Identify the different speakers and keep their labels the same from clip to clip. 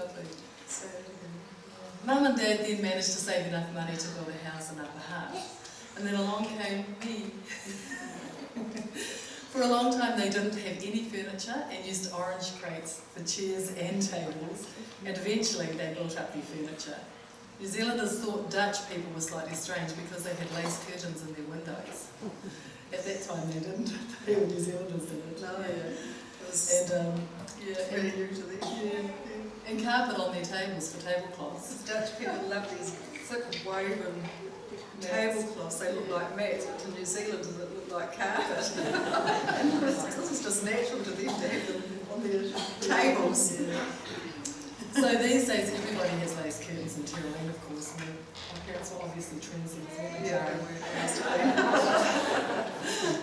Speaker 1: lovely.
Speaker 2: So,
Speaker 1: Mum and Dad then managed to save enough money to build a house in Upper Hutt. And then along came me. For a long time they didn't have any furniture and used orange crates for chairs and tables, and eventually they built up their furniture. New Zealanders thought Dutch people were slightly strange because they had lace curtains in their windows. At that time they didn't. They were New Zealanders didn't.
Speaker 2: no,
Speaker 1: Yeah.
Speaker 2: it was
Speaker 1: And
Speaker 2: really new to them.
Speaker 1: yeah. And carpet on their tables for tablecloths.
Speaker 2: Dutch people love these thick woven tablecloths. They look like mats, but to New Zealanders it looked like carpet. And this is just natural to them to have them on their tables.
Speaker 1: So these days everybody has lace curtains and tureen, of course. And my parents were obviously trendsetters, weren't they?
Speaker 2: Yeah,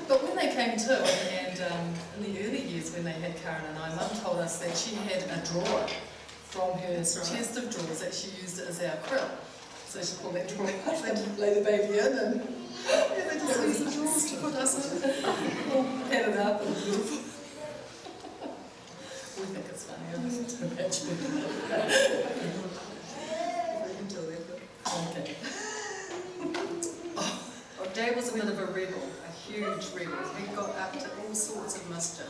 Speaker 1: But when they came to, and in the early years when they had Karen and I, Mum told us that she had a drawer from her chest of drawers that she used as our crib. So she pulled that drawer up and lay the baby in, and
Speaker 2: they just use the drawers to put us in.
Speaker 1: had it up and beautiful. We think it's funny, I listen to imagine it.
Speaker 2: We can do that.
Speaker 1: Okay.
Speaker 2: Oh, Dad was a bit of a rebel, a huge rebel. He got up to all sorts of mischief.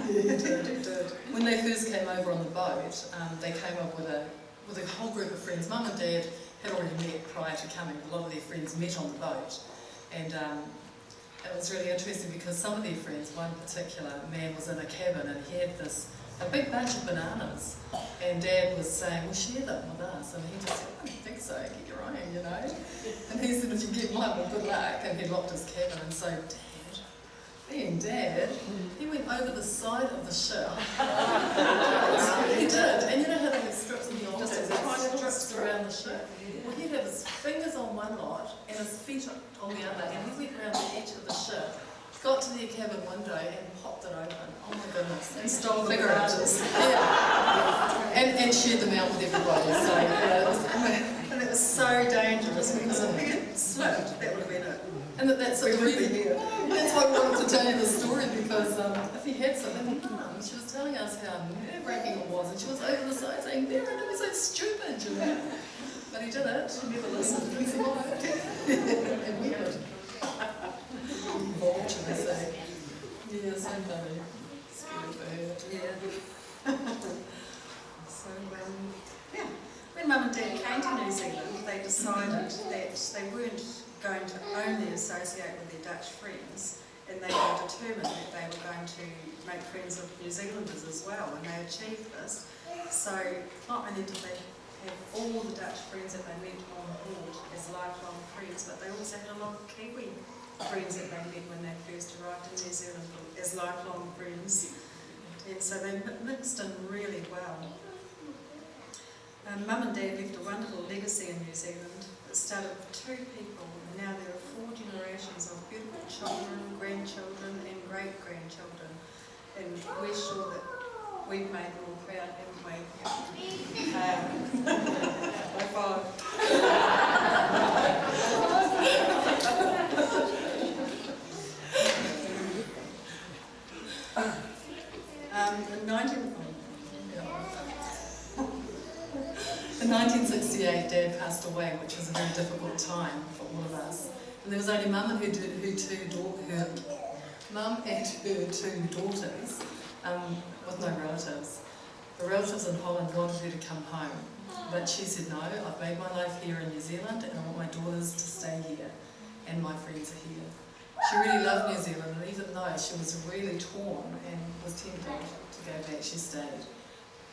Speaker 1: He did. When they first came over on the boat, they came up with a whole group of friends. Mum and Dad had already met prior to coming. A lot of their friends met on the boat, and it was really interesting because some of their friends, one particular man was in a cabin and he had a big bunch of bananas, and Dad was saying, well, share them with us, and he just said, I don't think so, get your own, you know. And he said, if you get mine, well, good luck, and he locked his cabin. And so Dad, being Dad, he went over the side of the ship. He did, and you know how they have strips in the old days, they had strips around the ship. Well, he'd have his fingers on one lot and his feet on the other, and he went around the edge of the ship, got to their cabin window and popped it open. Oh my goodness.
Speaker 2: And stole the
Speaker 1: figurages. Yeah. And shared them out with everybody. So,
Speaker 2: and it was so dangerous because if he had slipped, that would have been it.
Speaker 1: and that's
Speaker 2: We
Speaker 1: the
Speaker 2: would be
Speaker 1: reason.
Speaker 2: here.
Speaker 1: That's why I wanted to tell you the story, because if he had something, Mum, she was telling us how nerve-wracking it was, and she was over the side saying, Mary, don't be so stupid, you know. But he did it.
Speaker 2: She never listened.
Speaker 1: He survived. And we did. Evolved, should I say. Yeah, so funny. Scary for her.
Speaker 2: Yeah. So, yeah. When Mum and Dad came to New Zealand, they decided that they weren't going to only associate with their Dutch friends, and they were determined that they were going to make friends with New Zealanders as well, and they achieved this. So not only did they have all the Dutch friends that they met on board as lifelong friends, but they also had a lot of Kiwi friends that they met when they first arrived in New Zealand as lifelong friends. And so they mixed in really well. Mum and Dad left a wonderful legacy in New Zealand. It started with 2 people, and now there are 4 generations of beautiful children, grandchildren and great-grandchildren. And we're sure that we've made them all proud, haven't we? High five.
Speaker 1: In 1968, Dad passed away, which was a very difficult time for all of us. And there was only Mum and her 2 daughters, with no relatives. The relatives in Holland wanted her to come home, but she said, no, I've made my life here in New Zealand and I want my daughters to stay here, and my friends are here. She really loved New Zealand, and even though she was really torn and was tempted to go back, she stayed.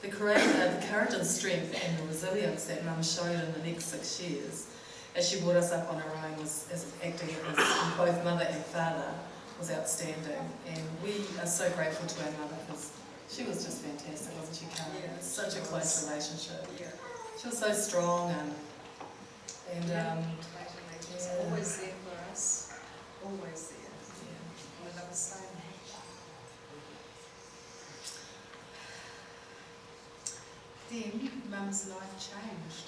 Speaker 1: The courage and strength and the resilience that Mum showed in the next 6 years, as she brought us up on her own, was as acting as both mother and father, was outstanding. And we are so grateful to our mother because she was just fantastic, wasn't she, Carla?
Speaker 2: Yeah,
Speaker 1: Such a close relationship.
Speaker 2: Yeah.
Speaker 1: She was so strong and
Speaker 2: She's always there for us. Always there.
Speaker 1: yeah.
Speaker 2: We love her so much. Then Mum's life changed.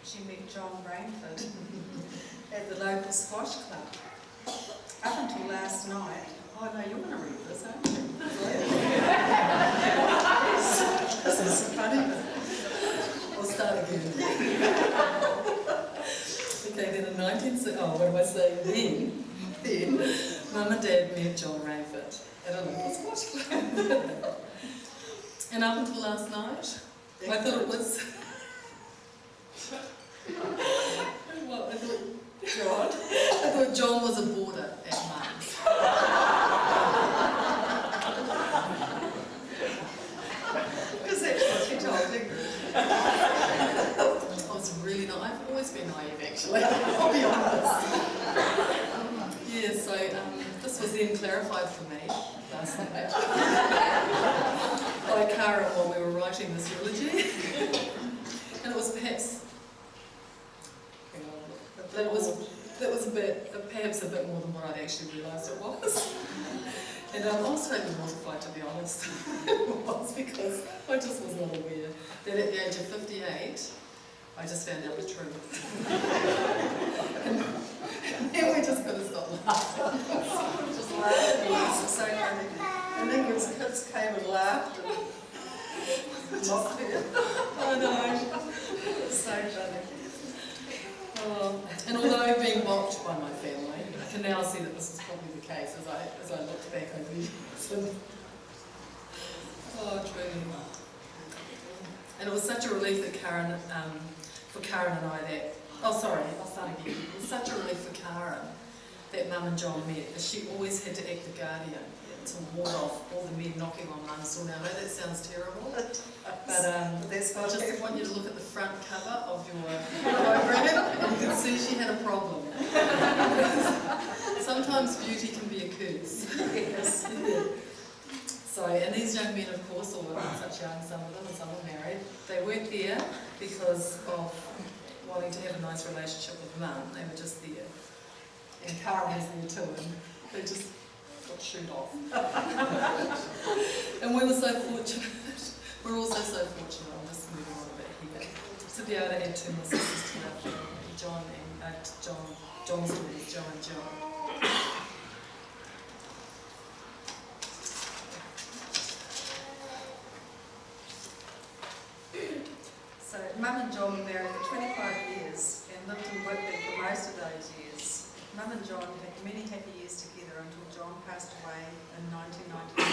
Speaker 2: She met John Brainford at the local squash club. Up until last night, oh no, you're going to read this, aren't you? This is funny.
Speaker 1: again. Okay, then in 1960, what am I saying? Then, Mum and Dad met John Rayford at a local squash club. And up until last night, I thought it was... Well, I thought John was a boarder at Mum's.
Speaker 2: Because that's what you told me.
Speaker 1: I was really not. I've always been naive, actually. I'll be honest. Yeah, so this was then clarified for me last night by Cara while we were writing this eulogy, and it was perhaps. That was perhaps a bit more than what I'd actually realised it was. And I was totally mortified, to be honest. It was because I just was not aware that at the age of 58, I just found out the truth. And then we just couldn't stop laughing.
Speaker 2: Just laughing. It was so funny. And then his kids came and laughed and mocked her.
Speaker 1: Oh no.
Speaker 2: It was so funny.
Speaker 1: And although being mocked by my family, I can now see that this is probably the case as I looked back over the years. Oh, truly. And it was such a relief that for Karen and I that, I'll start again. It was such a relief for Karen that Mum and John met, as she always had to act the guardian to ward off all the men knocking on Mum's door. Now, I know that sounds terrible, but I just want you to look at the front cover of your program and you can see she had a problem. Sometimes beauty can be a curse.
Speaker 2: Yes.
Speaker 1: So, and these young men, of course, all such young, some of them, and some are married, they weren't there because of wanting to have a nice relationship with Mum. They were just there. And Carl was there too, and they just got shoot off. And we were so fortunate. We're also so fortunate, I'm just moving on a bit here, to be able to add two more sisters to our family, John's name, John and John.
Speaker 2: So Mum and John were married for 25 years and lived in Whitby for most of those years. Mum and John had many happy years together until John passed away in 1999.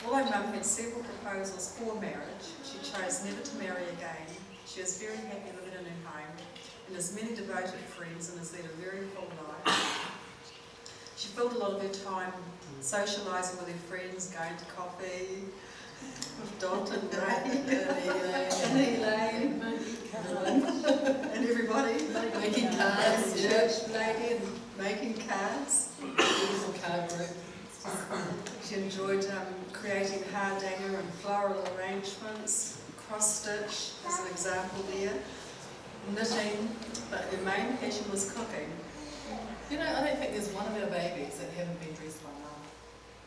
Speaker 2: Although Mum had several proposals for marriage, she chose never to marry again. She was very happy living in her home and has many devoted friends and has led a very full life. She filled a lot of her time socialising with her friends, going to coffee with Dot and Ray and Elaine and everybody.
Speaker 1: Making cards,
Speaker 2: church lady and making cards.
Speaker 1: Beautiful card group.
Speaker 2: She enjoyed creating hardanger and floral arrangements, cross-stitch as an example there, knitting, but her main passion was cooking.
Speaker 1: You know, I don't think there's one of our babies that haven't been dressed by Mum.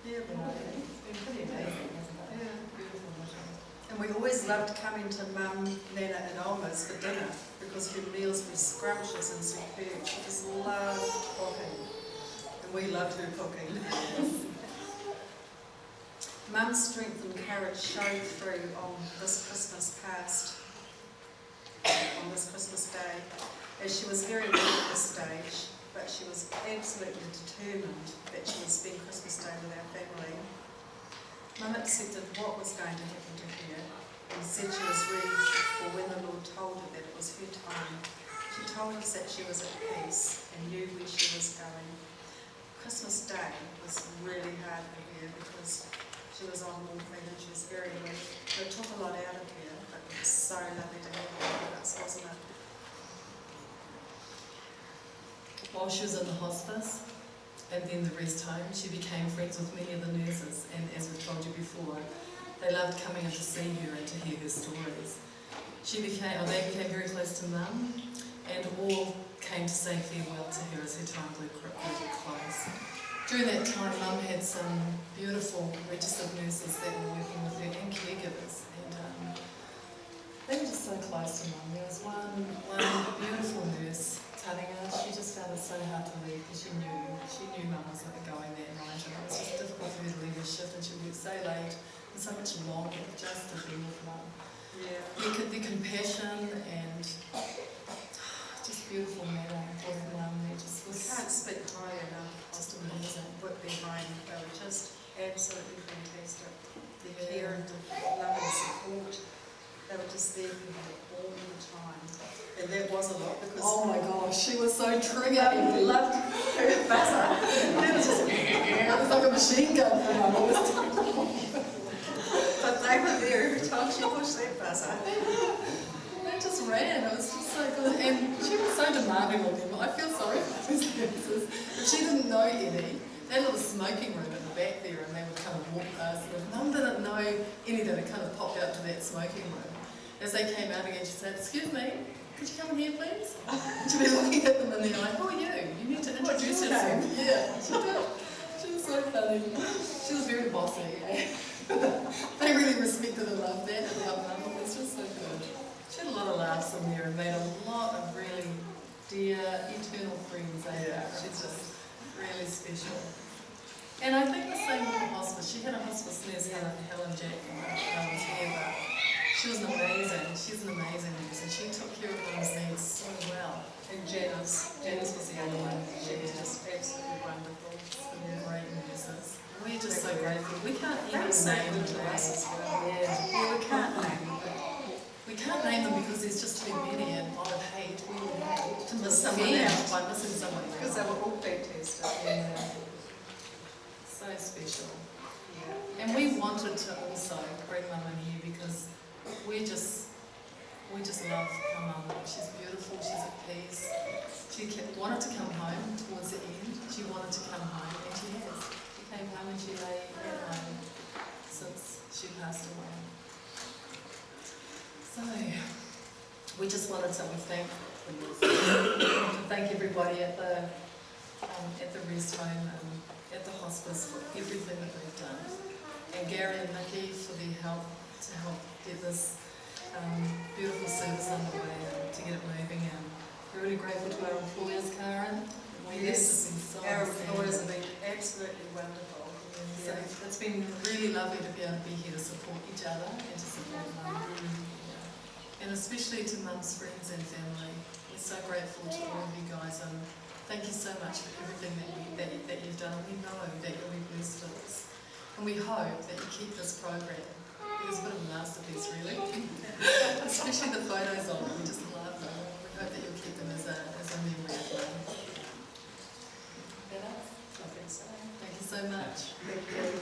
Speaker 2: Yeah, probably.
Speaker 1: It's been pretty amazing, hasn't it?
Speaker 2: Yeah.
Speaker 1: Beautiful knitting.
Speaker 2: And we always loved coming to Mum, Nana and Olma's for dinner because her meals were scrumptious and superb. She just loved cooking. And we loved her cooking. Mum's strength and courage showed through on this Christmas past, on this Christmas day, as she was very weak at this stage, but she was absolutely determined that she would spend Christmas Day with our family. Mum accepted what was going to happen to her and said she was ready for when the Lord told her that it was her time. She told us that she was at peace and knew where she was going. Christmas Day was really hard for her because she was on morphine and she was very weak. It took a lot out of her, but it was so lovely to have her with us, wasn't it?
Speaker 1: While she was in the hospice, and then the rest home, she became friends with many of the nurses, and as we've told you before, they loved coming in to see her and to hear her stories. They became very close to Mum, and all came to say farewell to her as her time grew close. During that time, Mum had some beautiful registered nurses that were working with her and caregivers, and they were just so close to Mum. There was one beautiful nurse telling her she just found it so hard to leave because she knew Mum was going that night, and it was just difficult for her to leave her shift, and she would work so late and so much longer just to be with Mum.
Speaker 2: Yeah.
Speaker 1: You their compassion and just beautiful manner of Mum. They just
Speaker 2: We
Speaker 1: was
Speaker 2: can't speak highly enough
Speaker 1: just
Speaker 2: of the
Speaker 1: amazing.
Speaker 2: work behind. They were just absolutely fantastic. Their
Speaker 1: Yeah.
Speaker 2: care and love and support. They were just there for you all the time. And that was a lot because
Speaker 1: Oh my gosh, she was so triggered.
Speaker 2: I loved her buzzer.
Speaker 1: It was just, it was like a machine gun for Mum. It was
Speaker 2: But they were there every time she pushed that buzzer.
Speaker 1: They just ran. It was just so good. And she was so demanding of them. I feel sorry for these nurses. If she didn't know any, they had a little smoking room at the back there and they would kind of walk past. And if Mum didn't know any that had kind of popped out to that smoking room, as they came out again, she said, "Excuse me, could you come in here, please?" And she'd be looking at them in the eye, "Who are you? You need to introduce yourself." Yeah, she did. She was so funny. She was very bossy. They really respected and loved that about Mum. It was just so good. She had a lot of laughs in there and made a lot of really dear, eternal friends. Yeah, she's just really special. And I think the same with the hospice. She had a hospice nurse, Helen Jack, Helen's here, but she was amazing. She's an amazing nurse and she took care of Mum's needs so well.
Speaker 2: And Janice was the other one. She was just absolutely wonderful.
Speaker 1: They're great nurses. We're just so grateful. We can't
Speaker 2: They
Speaker 1: even
Speaker 2: were so
Speaker 1: name
Speaker 2: good
Speaker 1: them.
Speaker 2: to us as well.
Speaker 1: Yeah.
Speaker 2: We can't name them, but
Speaker 1: We can't name them because there's just too many and I would hate we would hate to miss someone
Speaker 2: Yeah.
Speaker 1: out by missing somebody
Speaker 2: because they were all fantastic.
Speaker 1: yeah. So special.
Speaker 2: Yeah.
Speaker 1: And we wanted to also bring Mum in here because we just love our Mum. She's beautiful, she's at peace. She wanted to come home towards the end. She wanted to come home and she has. She came home and she lay at home since she passed away. So, we just wanted to thank everybody at the rest home and at the hospice for everything that they've done. And Gary and Nikki for their help to help get this beautiful service underway and to get it moving. And we're really grateful to our employers, Karen.
Speaker 2: Yes,
Speaker 1: been so
Speaker 2: our
Speaker 1: outstanding.
Speaker 2: employers have been absolutely wonderful.
Speaker 1: So it's been really lovely to be able to be here to support each other and to support Mum. Yeah. And especially to Mum's friends and family. We're so grateful to all of you guys and thank you so much for everything that you've done. And we know that you'll be blessed with this. And we hope that you keep this program. It is a bit of a masterpiece really. Especially the photos of it, we just love them. We hope that you'll keep them as a memory of Mum.
Speaker 2: I think so.
Speaker 1: Thank you so much.
Speaker 2: Thank you.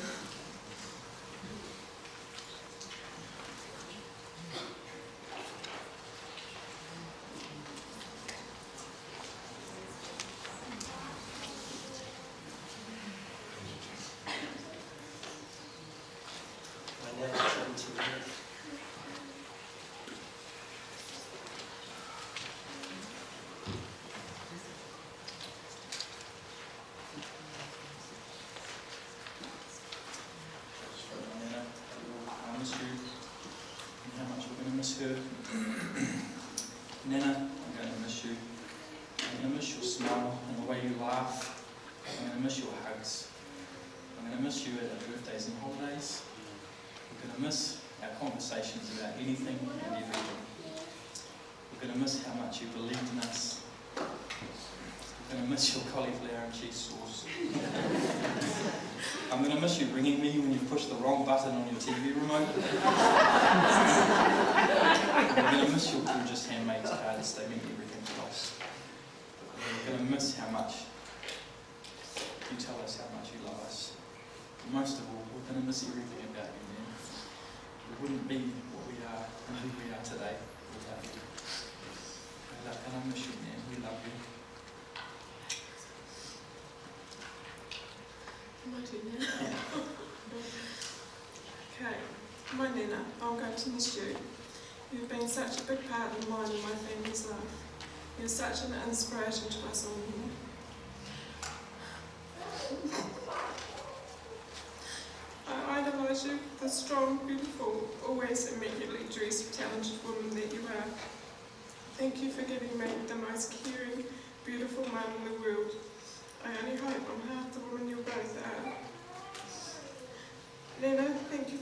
Speaker 3: Her. Nana, I'm going to miss you. I'm going to miss your smile and the way you laugh. I'm going to miss your hugs. I'm going to miss you at our birthdays and holidays. We're going to miss our conversations about anything and everything. We're going to miss how much you believed in us. We're going to miss your cauliflower and cheese sauce. I'm going to miss you ringing me when you push the wrong button on your TV remote. I'm going to miss your gorgeous handmade cards, they mean everything to us. We're going to miss how much you tell us how much you love us. And most of all, we're going to miss everything about you, man. We wouldn't be what we are and who we are today without you. And I miss you, man. We love you.
Speaker 4: Okay, my Nana, I'm going to miss you. You've been such a big part of mine and my family's life. You're such an inspiration to us all here. I idolise you, the strong, beautiful, always immediately dressed, talented woman that you are. Thank you for giving me the most caring, beautiful mum in the world. I only hope I'm half the woman you both are. Nana, thank you